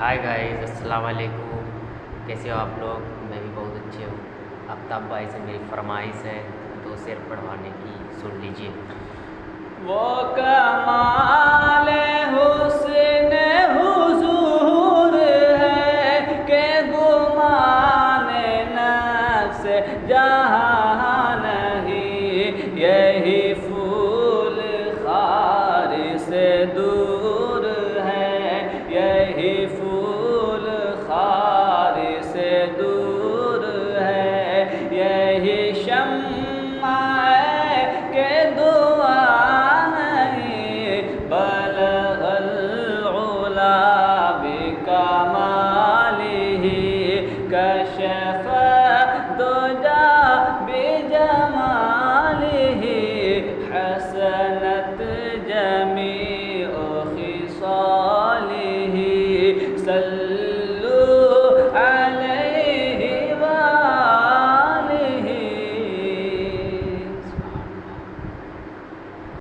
Hi guys, अस्सलाम वालेकुम। कैसे हो आप लोग? मैं भी बहुत अच्छे हूँ। आफ्ताब भाई से मेरी फरमाइश है दो शेर पढ़वाने की, सुन लीजिए। वो कमाल हुस्न हुजूर है कि गुमान नफ्स जहाँ नहीं, यही फूल खार से दूर है, यही फूल